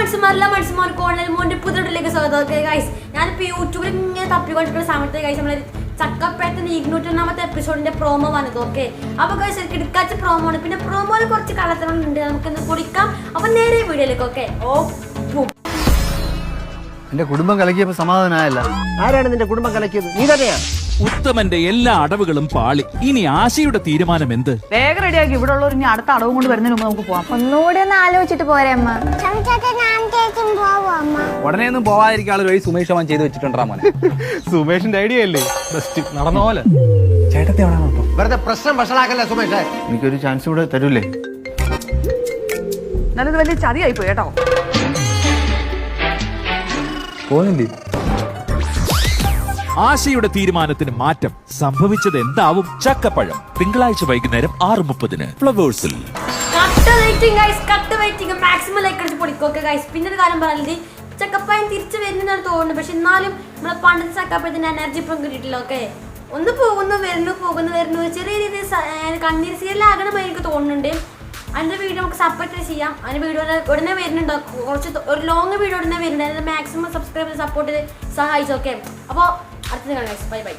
മനസ്സുമാർക്ക് online മോന്റെ പുതിയ സ്വാഗതം. ഗൈസ് ഞാനിപ്പോൾ യൂട്യൂബിൽ ഇങ്ങനെ തപ്പിക്കൊണ്ടിരിക്കുന്ന സമയത്ത് ഗൈസ് നമ്മൾ ചക്കപ്പഴത്തിന്റെ 201ാമത്തെ എപ്പിസോഡിന്റെ പ്രോമോ വന്നത്. ഓക്കെ, അപ്പൊ ഗൈസ് കിടക്കാച്ച പ്രോമോ ആണ്. പിന്നെ പ്രോമോയിൽ കുറച്ച് കള്ളത്തരങ്ങളുണ്ട്, നമുക്കിന്ന് കുടിക്കാം. അപ്പൊ നേരെ വീഡിയോയിലേക്ക്. ഓക്കെ, എന്റെ കുടുംബം കലക്കിയപ്പോ സമാധാനമായല്ല. ആരാണ് നിന്റെ കുടുംബം കലക്കിയത്? നീ തന്നെയാ. ഉത്തമന്റെ എല്ലാ അടവുകളും പാളി. ഇനി ആശയുടെ തീരുമാനം എന്ത്? വേഗം റെഡിയാക്കി. ഇവിടെ ഉള്ളവർ ഇനി അടുത്ത അടവും കൊണ്ട് വരുന്നതിന് മുമ്പ് നമുക്ക് പോവാം. ഒന്നുകൂടി ഒന്ന് ആലോചിച്ചിട്ട് പോരെ അമ്മ. ഉടനെ ഒന്നും പോവാതിരിക്കാനുള്ള വഴി സുമേഷ് അവൻ ചെയ്ത് വെച്ചിട്ടുണ്ടാ മോനെ. സുമേഷിന്റെ ഐഡിയ അല്ലേ, ബെസ്റ്റ് നടന്ന പോലെ. ചേട്ടത്തെ എവിടെയാണോ ഇപ്പൊ? വെറുതെ പ്രശ്നം വഷളാക്കല്ലേ സുമേഷേ. എനിക്കൊരു ചാൻസ് കൂടെ തരൂലേ? നല്ലത് വലിയ ചതിയായി പോയി കേട്ടോ. പോന്നില്ലേ? ആശയുടെ തീരുമാനത്തിന് മാറ്റം സംഭവിച്ചത് എന്താവും? ചക്കപ്പഴം തിങ്കളാഴ്ച വൈകുന്നേരം 6:30 ഫ്ലവേഴ്സിൽ. മാക്സിമം ലൈക്ക് അടിച്ച് പൊടിക്കൊക്കെ ഗൈസ്. പിന്നെ ഒരു കാര്യം പറയുന്നത്, ചക്കപ്പഴം തിരിച്ചു വരുന്നതാണ് തോന്നുന്നത്. പക്ഷെ എന്നാലും നമ്മളെ പണ്ടത്തെ ചക്കപ്പഴത്തിന്റെ എനർജി ഇപ്പം കിട്ടിയിട്ടില്ല. ഓക്കെ, ഒന്ന് പോകുന്നു വരുന്നു ചെറിയ രീതിയിൽ കണ്ണീർ സീരിയലാകണമായി എനിക്ക് തോന്നുന്നുണ്ട്. അതിന്റെ വീഡിയോ നമുക്ക് സെപ്പറേറ്റ് ചെയ്യാം. അതിന്റെ വീഡിയോ ഉടനെ വരുന്നുണ്ടോ, കുറച്ച് ഒരു ലോങ് വീഡിയോ ഉടനെ വരുന്നുണ്ട്. അതിന് മാക്സിമം സബ്സ്ക്രൈബ് സപ്പോർട്ട് സഹായിച്ചു. ഓക്കെ, അപ്പോൾ അടുത്ത കാണാം ഗൈസ്. Bye bye.